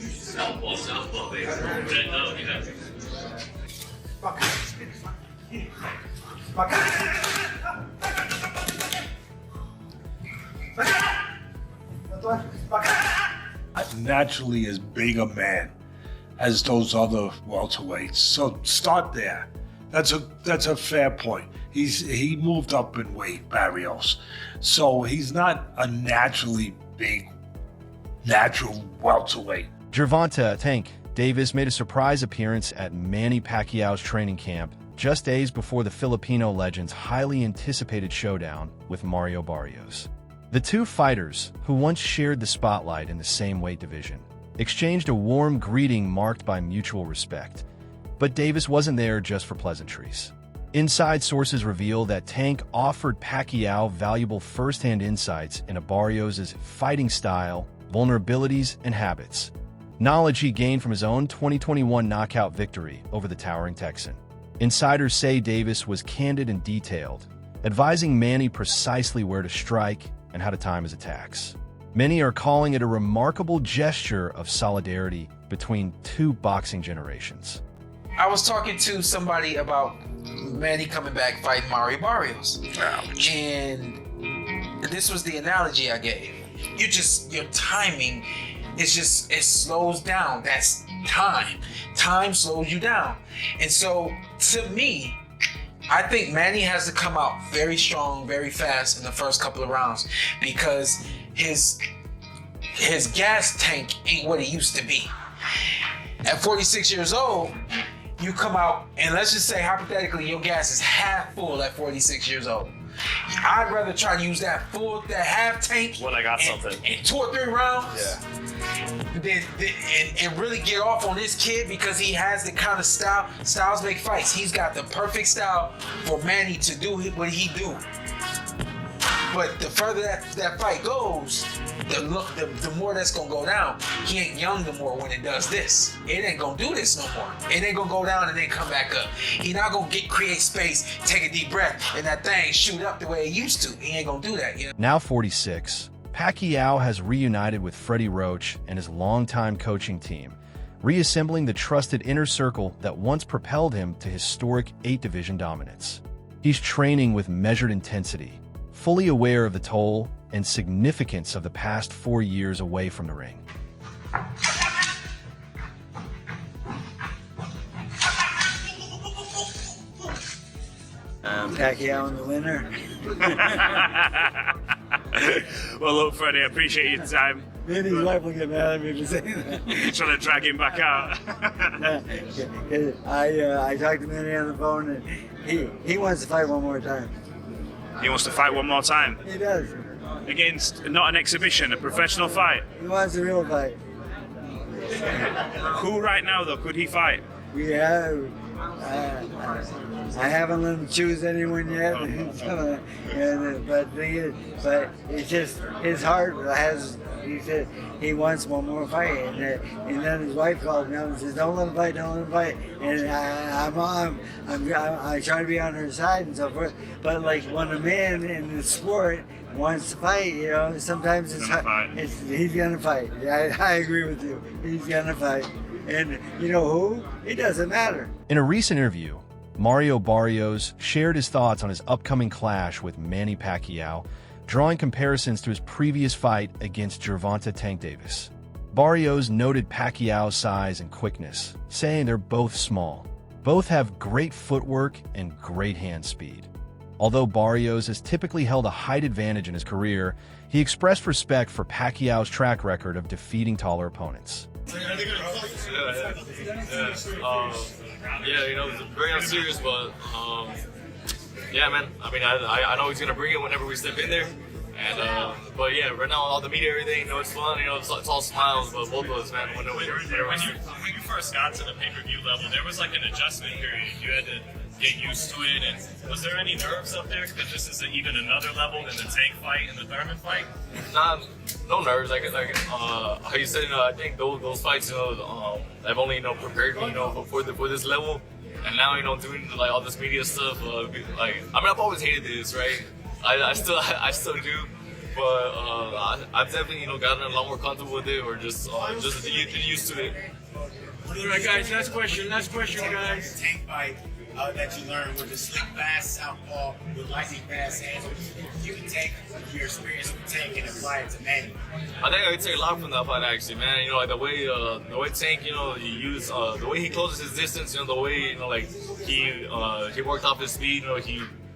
Southpaw, baby. Naturally as big a man as those other welterweights. So start there. That's a fair point. He moved up in weight, Barios. So he's not a naturally big, natural welterweight. Gervonta Tank Davis made a surprise appearance at Manny Pacquiao's training camp just days before the Filipino legend's highly anticipated showdown with Mario Barrios. The two fighters, who once shared the spotlight in the same weight division, exchanged a warm greeting marked by mutual respect. But Davis wasn't there just for pleasantries. Inside sources reveal that Tank offered Pacquiao valuable first-hand insights into Barrios' fighting style, vulnerabilities, and habits. Knowledge he gained from his own 2021 knockout victory over the towering Texan. Insiders say Davis was candid and detailed, advising Manny precisely where to strike and how to time his attacks. Many are calling it a remarkable gesture of solidarity between two boxing generations. I was talking to somebody about Manny coming back fighting Mario Barrios. Ouch. And this was the analogy I gave. Your timing is just, it slows down. That's time. Time slows you down. And so to me, I think Manny has to come out very strong, very fast in the first couple of rounds because his gas tank ain't what it used to be. At 46 years old, you come out and let's just say hypothetically your gas is half full at 46 years old. I'd rather try to use that half tank When I got something. in 2 or 3 rounds. Yeah. And really get off on this kid because he has the kind of style. Styles make fights. He's got the perfect style for Manny to do what he do. But the further that fight goes, the more that's gonna go down. He ain't young no more when it does this. It ain't gonna do this no more. It ain't gonna go down and then come back up. He not gonna create space, take a deep breath, and that thing shoot up the way it used to. He ain't gonna do that. You know? Now 46, Pacquiao has reunited with Freddie Roach and his longtime coaching team, reassembling the trusted inner circle that once propelled him to historic 8-division dominance. He's training with measured intensity, fully aware of the toll and significance of the past 4 years away from the ring. Pacquiao in the winner. Well, look, Freddie, I appreciate your time. Manny's wife will get mad at me for saying that. Trying to drag him back out. I talked to Manny on the phone, and he wants to fight one more time. He wants to fight one more time. He does. Against not an exhibition, a professional fight. He wants a real fight. Who right now, though, could he fight? We have. I haven't let him choose anyone yet. But it's just his heart has. He said he wants one more fight, and then his wife called me up and says, "Don't let him fight, don't let him fight." And I try to be on her side and so forth. But like when a man in the sport wants to fight, you know, sometimes he's gonna fight. I agree with you. He's gonna fight, and you know who? It doesn't matter. In a recent interview, Mario Barrios shared his thoughts on his upcoming clash with Manny Pacquiao, drawing comparisons to his previous fight against Gervonta Tank Davis. Barrios noted Pacquiao's size and quickness, saying they're both small. Both have great footwork and great hand speed. Although Barrios has typically held a height advantage in his career, he expressed respect for Pacquiao's track record of defeating taller opponents. Yeah, you know, it's very unserious, but yeah, man. I mean, I know he's gonna bring it whenever we step in there. And but yeah, right now all the media, everything, you know, it's fun. You know, it's all smiles, but both of us, man. When you first got to the pay-per-view level, there was like an adjustment period. You had to get used to it. And was there any nerves up there? Because this is even another level than the Tank fight and the Thurman fight. Nah, no nerves. Like how you said, I think those fights, have only prepared me, for this level. And now, doing like all this media stuff, like, I mean, I've always hated this, right? I still do, I've definitely gotten a lot more comfortable with it, or just used to it. All right, guys. Last question, guys. Tank fight that you learned with the slick, fast southpaw with lightning fast hands. You can take your experience with Tank and apply it to Manny. I think I could take a lot from that fight, actually, man. Like the way Tank, he used the way he closes his distance, the way he worked off his speed,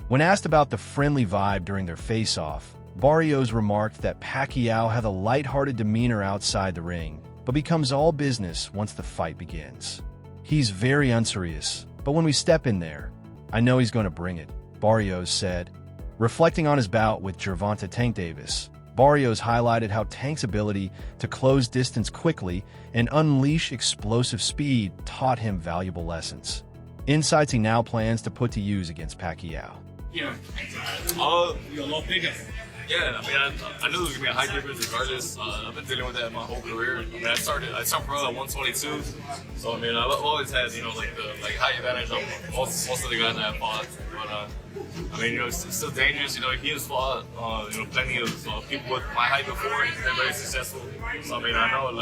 When asked about the friendly vibe during their face-off, Barios remarked that Pacquiao had a lighthearted demeanor outside the ring, but becomes all business once the fight begins. He's very unserious, but when we step in there, I know he's going to bring it, Barios said. Reflecting on his bout with Gervonta Tank Davis, Barios highlighted how Tank's ability to close distance quickly and unleash explosive speed taught him valuable lessons. Insights he now plans to put to use against Pacquiao. Yeah. You're a lot bigger. Yeah, I knew there was gonna be a height difference regardless. I've been dealing with that my whole career. I started pro at 122, so I've always had the height advantage on most of the guys that I've fought. But it's still dangerous. He has fought plenty of people with my height before, and they're very successful. So I know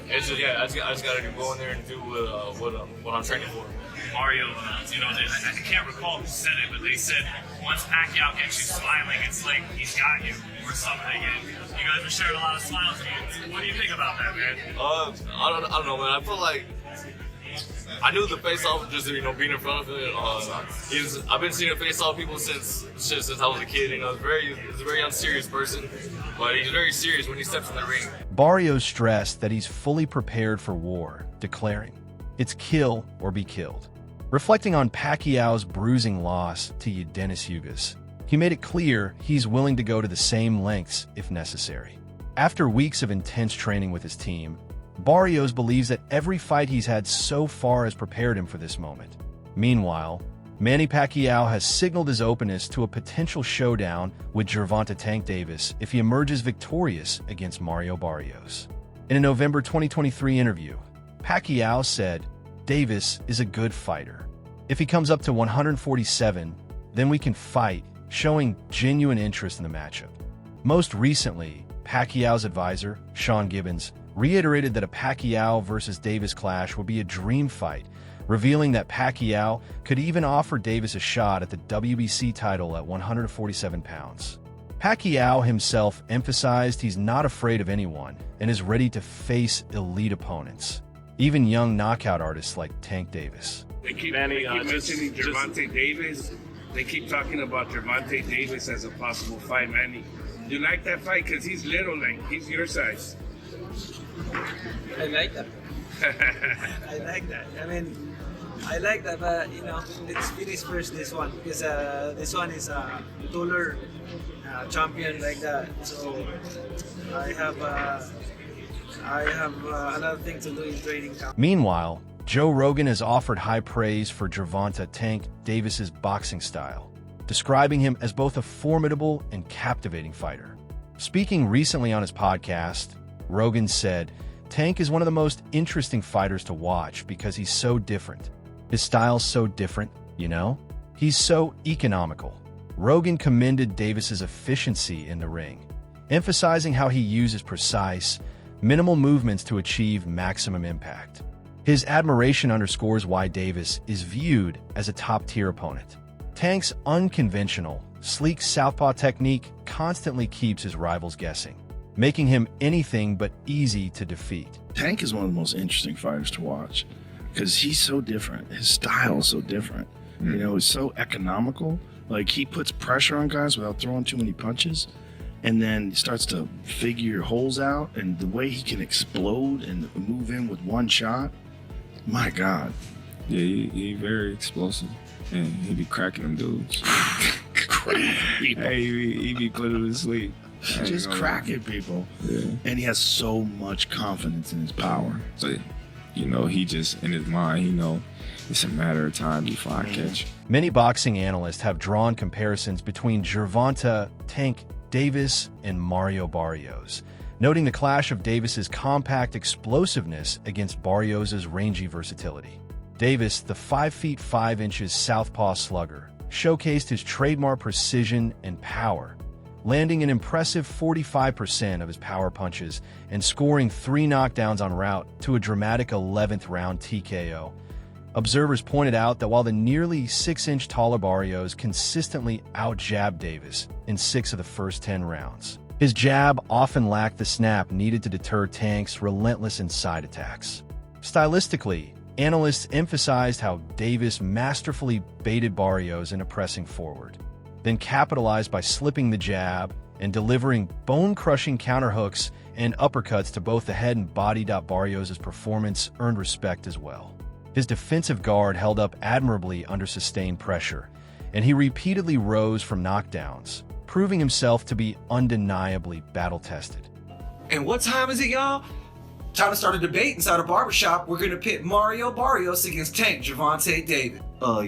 it's just I just gotta go in there and do what I'm training for. Mario, I can't recall who said it, but they said once Pacquiao gets you smiling, it's like he's got you or something. And you guys are sharing a lot of smiles. What do you think about that, man? I don't know, man. I feel like I knew the face-off just being in front of it. I've been seeing face-off people since I was a kid. He's a very unserious person, but he's very serious when he steps in the ring. Barrios stressed that he's fully prepared for war, declaring, "It's kill or be killed." Reflecting on Pacquiao's bruising loss to Dennis Hugas, he made it clear he's willing to go to the same lengths if necessary. After weeks of intense training with his team, Barrios believes that every fight he's had so far has prepared him for this moment. Meanwhile, Manny Pacquiao has signaled his openness to a potential showdown with Gervonta Tank Davis if he emerges victorious against Mario Barrios. In a November 2023 interview, Pacquiao said, "Davis is a good fighter. If he comes up to 147, then we can fight," showing genuine interest in the matchup. Most recently, Pacquiao's advisor, Sean Gibbons, reiterated that a Pacquiao versus Davis clash would be a dream fight, revealing that Pacquiao could even offer Davis a shot at the WBC title at 147 pounds. Pacquiao himself emphasized he's not afraid of anyone and is ready to face elite opponents, even young knockout artists like Tank Davis. They keep mentioning Gervonta Davis. They keep talking about Gervonta Davis as a possible fight, Manny. You like that fight? Because he's little, he's your size. I like that. I like that. I like that, but let's finish first this one, because this one is a taller champion like that. So I have another thing to do in training camp. Meanwhile, Joe Rogan has offered high praise for Gervonta Tank Davis's boxing style, describing him as both a formidable and captivating fighter. Speaking recently on his podcast, Rogan said, "Tank is one of the most interesting fighters to watch because he's so different. His style's so different, He's so economical." Rogan commended Davis's efficiency in the ring, emphasizing how he uses precise, minimal movements to achieve maximum impact. His admiration underscores why Davis is viewed as a top-tier opponent. Tank's unconventional, sleek southpaw technique constantly keeps his rivals guessing, making him anything but easy to defeat. Tank is one of the most interesting fighters to watch because he's so different. His style is so different. He's so economical. He puts pressure on guys without throwing too many punches, and then starts to figure holes out, and the way he can explode and move in with one shot. My God. Yeah, he very explosive, and he be cracking them dudes. Hey, he be putting to sleep. Just cracking people. Yeah. And he has so much confidence in his power. So, he just, in his mind, it's a matter of time before I catch. Many boxing analysts have drawn comparisons between Gervonta Tank Davis and Mario Barrios, noting the clash of Davis's compact explosiveness against Barrios' rangy versatility. Davis, the 5 feet 5 inches southpaw slugger, showcased his trademark precision and power, landing an impressive 45% of his power punches and scoring 3 knockdowns en route to a dramatic 11th round TKO. Observers pointed out that while the nearly 6-inch taller Barrios consistently out-jabbed Davis in 6 of the first 10 rounds, his jab often lacked the snap needed to deter Tank's relentless inside attacks. Stylistically, analysts emphasized how Davis masterfully baited Barrios into pressing forward, then capitalized by slipping the jab and delivering bone-crushing counterhooks and uppercuts to both the head and body. Barrios' performance earned respect as well. His defensive guard held up admirably under sustained pressure, and he repeatedly rose from knockdowns, proving himself to be undeniably battle-tested. And what time is it, y'all? Time to start a debate inside a barbershop. We're gonna pit Mario Barrios against Tank Gervonta Davis.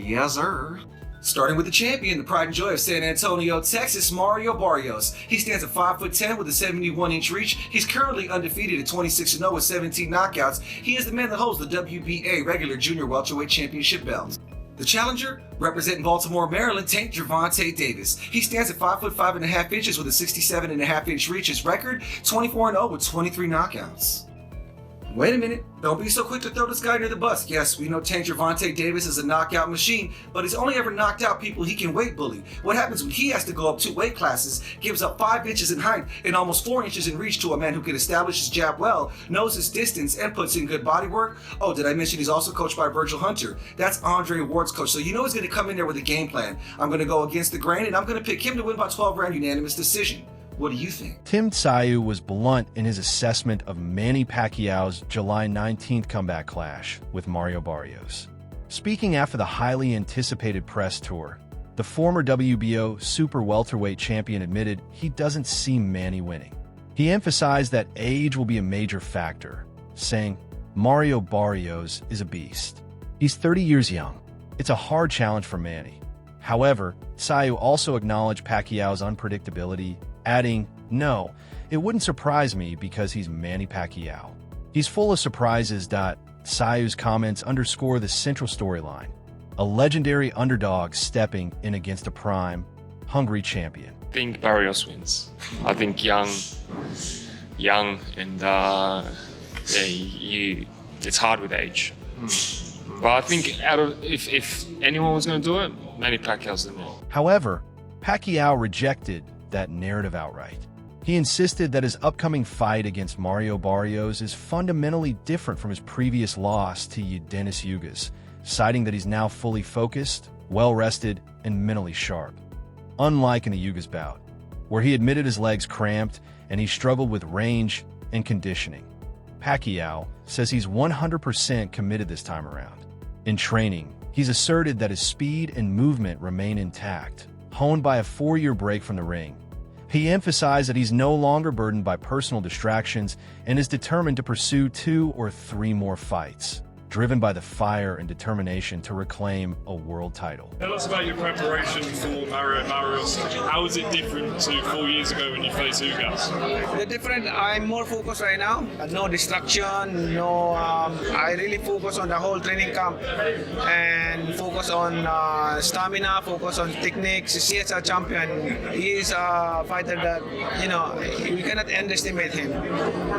Yes, sir. Starting with the champion, the pride and joy of San Antonio, Texas, Mario Barrios. He stands at 5'10" with a 71-inch reach. He's currently undefeated at 26-0 with 17 knockouts. He is the man that holds the WBA regular junior welterweight championship belt. The challenger, representing Baltimore, Maryland, Tank Gervonta Davis. He stands at 5'5.5" with a 67.5-inch reach. His record, 24-0 with 23 knockouts. Wait a minute, don't be so quick to throw this guy near the bus. Yes, we know Tank Gervonta Davis is a knockout machine, but he's only ever knocked out people he can weight bully. What happens when he has to go up 2 weight classes, gives up 5 inches in height and almost 4 inches in reach to a man who can establish his jab well, knows his distance, and puts in good body work? Oh, did I mention he's also coached by Virgil Hunter? That's Andre Ward's coach, so you know he's going to come in there with a game plan. I'm going to go against the grain, and I'm going to pick him to win by 12-round unanimous decision. What do you think? Tim Saiou was blunt in his assessment of Manny Pacquiao's July 19th comeback clash with Mario Barrios. Speaking after the highly anticipated press tour, the former WBO super welterweight champion admitted he doesn't see Manny winning. He emphasized that age will be a major factor, saying, "Mario Barrios is a beast. He's 30 years young. It's a hard challenge for Manny." However, Saiou also acknowledged Pacquiao's unpredictability, adding, "No, it wouldn't surprise me because he's Manny Pacquiao. He's full of surprises." Saiou's comments underscore the central storyline: a legendary underdog stepping in against a prime, hungry champion. I think Barrios wins. I think young, and it's hard with age. But I think if anyone was going to do it, Manny Pacquiao's the man. However, Pacquiao rejected that narrative outright. He insisted that his upcoming fight against Mario Barrios is fundamentally different from his previous loss to Denis Yugas, citing that he's now fully focused, well-rested, and mentally sharp. Unlike in the Yugas bout, where he admitted his legs cramped and he struggled with range and conditioning, Pacquiao says he's 100% committed this time around. In training, he's asserted that his speed and movement remain intact, honed by a 4-year break from the ring. He emphasized that he's no longer burdened by personal distractions and is determined to pursue 2 or 3 more fights, driven by the fire and determination to reclaim a world title. Tell us about your preparation for Mario Barrios. How is it different to 4 years ago when you faced Ugas? The different, I'm more focused right now. No distraction, I really focus on the whole training camp and focus on stamina, focus on techniques. He is a champion. He is a fighter that, we cannot underestimate him.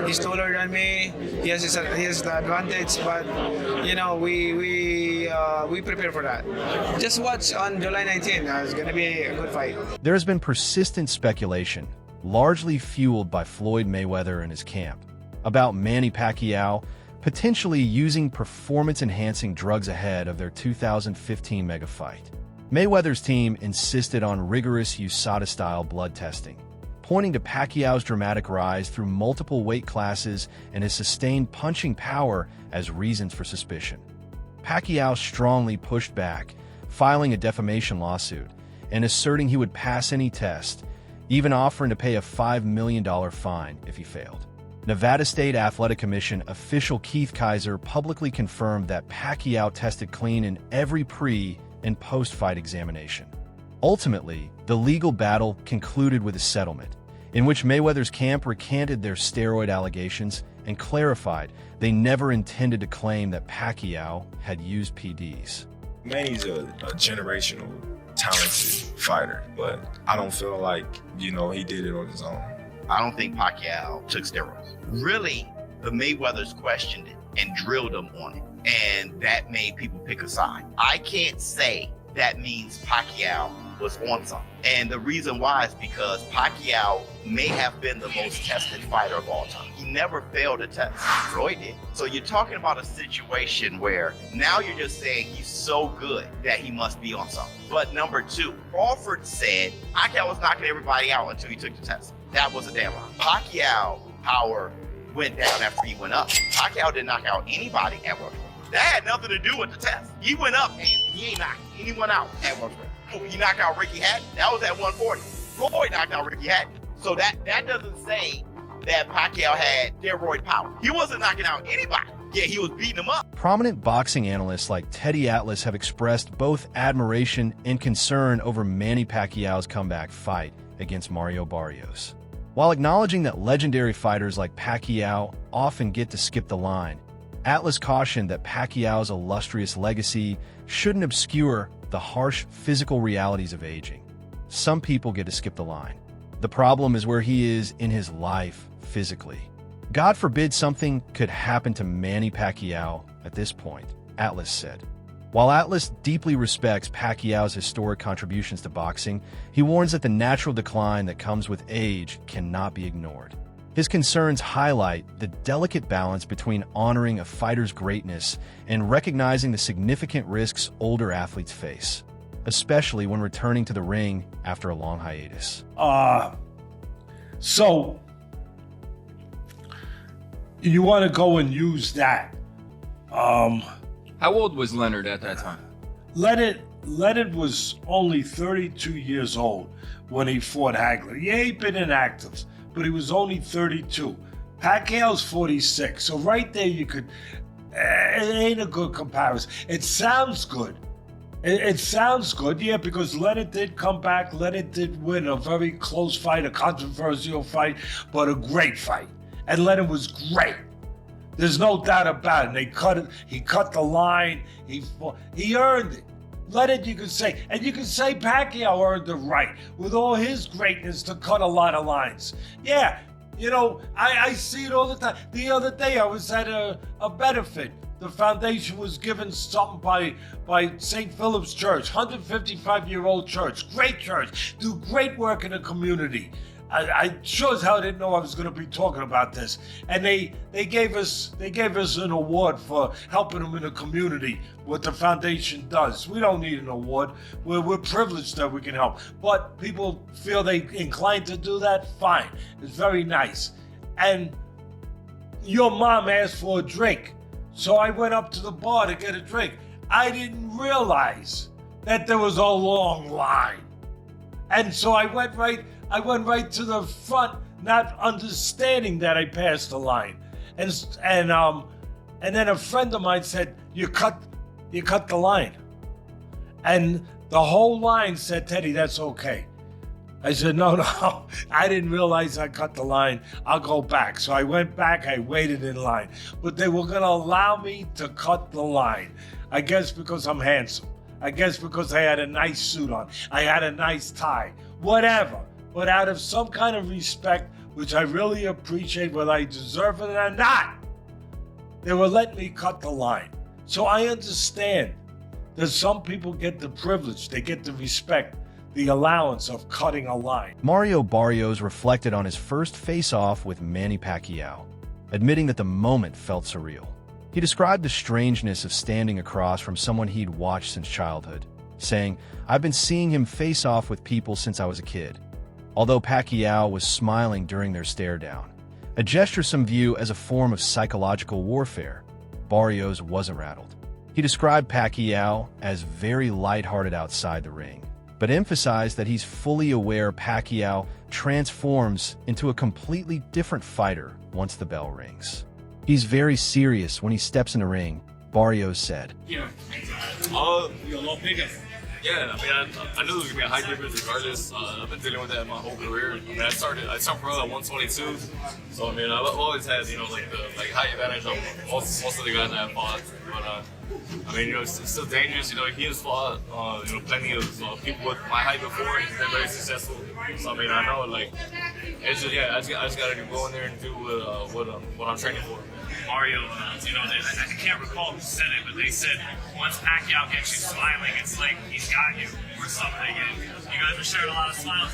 He's taller than me. He has the advantage, but we prepare for that. Just watch on July 19th. It's going to be a good fight. There has been persistent speculation, largely fueled by Floyd Mayweather and his camp, about Manny Pacquiao potentially using performance-enhancing drugs ahead of their 2015 mega fight. Mayweather's team insisted on rigorous USADA-style blood testing, pointing to Pacquiao's dramatic rise through multiple weight classes and his sustained punching power as reasons for suspicion. Pacquiao strongly pushed back, filing a defamation lawsuit and asserting he would pass any test, even offering to pay a $5 million fine if he failed. Nevada State Athletic Commission official Keith Kaiser publicly confirmed that Pacquiao tested clean in every pre- and post-fight examination. Ultimately, the legal battle concluded with a settlement, in which Mayweather's camp recanted their steroid allegations and clarified they never intended to claim that Pacquiao had used PEDs. Manny's a generational talented fighter, but I don't feel like, he did it on his own. I don't think Pacquiao took steroids. Really, the Mayweathers questioned it and drilled him on it, and that made people pick a side. I can't say that means Pacquiao was on something. And the reason why is because Pacquiao may have been the most tested fighter of all time. He never failed a test. Roy did. So you're talking about a situation where now you're just saying he's so good that he must be on something. But number two, Crawford said Pacquiao was knocking everybody out until he took the test. That was a damn lie. Pacquiao power went down after he went up. Pacquiao didn't knock out anybody at welterweight. That had nothing to do with the test. He went up and he ain't knocked anyone out at welterweight. He knocked out Ricky Hatton. That was at 140. Floyd knocked out Ricky Hatton. So that doesn't say that Pacquiao had steroid power. He wasn't knocking out anybody. Yeah, he was beating them up. Prominent boxing analysts like Teddy Atlas have expressed both admiration and concern over Manny Pacquiao's comeback fight against Mario Barrios. While acknowledging that legendary fighters like Pacquiao often get to skip the line, Atlas cautioned that Pacquiao's illustrious legacy shouldn't obscure the harsh physical realities of aging. Some people get to skip the line. The problem is where he is in his life physically. God forbid something could happen to Manny Pacquiao at this point, Atlas said. While Atlas deeply respects Pacquiao's historic contributions to boxing, he warns that the natural decline that comes with age cannot be ignored. His concerns highlight the delicate balance between honoring a fighter's greatness and recognizing the significant risks older athletes face, especially when returning to the ring after a long hiatus. So you want to go and use that. How old was Leonard at that time? Leonard was only 32 years old when he fought Hagler. Yeah, he'd been inactive, but he was only 32. Pacquiao's 46. So right there you could, it ain't a good comparison. It sounds good. It sounds good, yeah, because Leonard did come back. Leonard did win a very close fight, a controversial fight, but a great fight. And Leonard was great. There's no doubt about it. He cut the line. He earned it. Leonard, you could say, and you could say Pacquiao earned the right with all his greatness to cut a lot of lines. Yeah, I see it all the time. The other day I was at a benefit. The foundation was given something by St. Philip's Church, 155-year-old church, great church, do great work in the community. I sure as hell didn't know I was going to be talking about this, and they gave us an award for helping them in the community. What the foundation does, we don't need an award. We're privileged that we can help, but people feel they inclined to do that. Fine, it's very nice. And your mom asked for a drink, so I went up to the bar to get a drink. I didn't realize that there was a long line, and so I went right to the front, not understanding that I passed the line. And then a friend of mine said, you cut the line. And the whole line said, Teddy, that's okay. I said, no, I didn't realize I cut the line. I'll go back. So I went back, I waited in line. But they were gonna allow me to cut the line. I guess because I'm handsome. I guess because I had a nice suit on. I had a nice tie, whatever. But out of some kind of respect, which I really appreciate, whether I deserve it or not, they were letting me cut the line. So I understand that some people get the privilege, they get the respect, the allowance of cutting a line. Mario Barrios reflected on his first face-off with Manny Pacquiao, admitting that the moment felt surreal. He described the strangeness of standing across from someone he'd watched since childhood, saying, I've been seeing him face off with people since I was a kid. Although Pacquiao was smiling during their stare-down, a gesture some view as a form of psychological warfare, Barrios wasn't rattled. He described Pacquiao as very lighthearted outside the ring, but emphasized that he's fully aware Pacquiao transforms into a completely different fighter once the bell rings. He's very serious when he steps in the ring, Barrios said. You're a lot bigger. Yeah, I mean, I knew it was gonna be a high difference regardless. I've been dealing with that my whole career. I mean, I started pro at 122, so I mean, I've always had like the high advantage on most of the guys that I've fought. But I mean, it's still dangerous. He has fought plenty of people with my height before. He's been very successful. So I mean, I know it's just I just gotta go in there and do what I'm training for. Mario, I can't recall who said it, but they said once Pacquiao gets you smiling, it's like he's got you or something. And you guys are sharing a lot of smiles.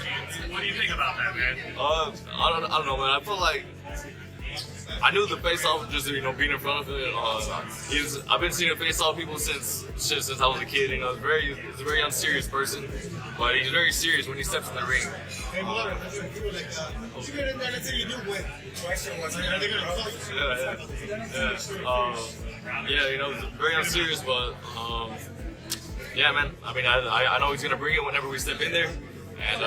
What do you think about that, man? I don't know, man. I feel like I knew the face-off just being in front of it. I've been seeing face-off people since I was a kid. He's a very unserious person, but he's very serious when he steps in the ring. Hey, Mario, what you gonna do until you do win? Question was, are they gonna call you? Yeah, very unserious, but yeah, man. I mean, I know he's gonna bring it whenever we step in there. And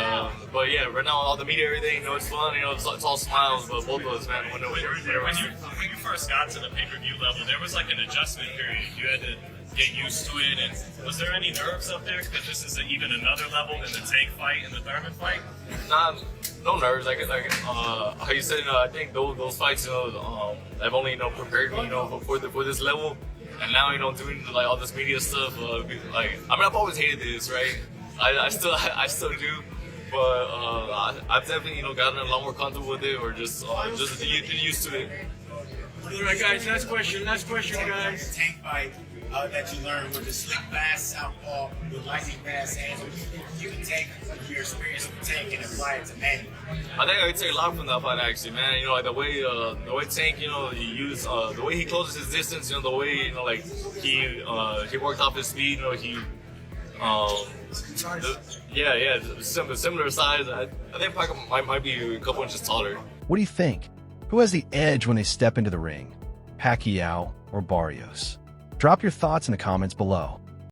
but yeah, right now all the media, everything, it's fun. It's all smiles, but both of us, man. When you first got to the pay-per-view level, there was like an adjustment period. You had to get used to it. And was there any nerves up there? Because this is even another level than the Tank fight and the Thurman fight. Nah, no nerves. How you said, I think those fights, have only prepared me, for this level. And now, doing all this media stuff. I mean, I've always hated this, right? I still do, but I've definitely gotten a lot more comfortable with it, or just get used to it. All right, guys. Last question, guys. Tank fight that you learned with the slick, fast southpaw with lightning fast hands. You can take your experience with Tank and apply it to Manny. I think I could take a lot from that fight, actually, man. The way Tank, he used the way he closes his distance, the way he worked off his speed, similar size. I think Pacquiao might be a couple inches taller. What do you think? Who has the edge when they step into the ring? Pacquiao or Barrios? Drop your thoughts in the comments below.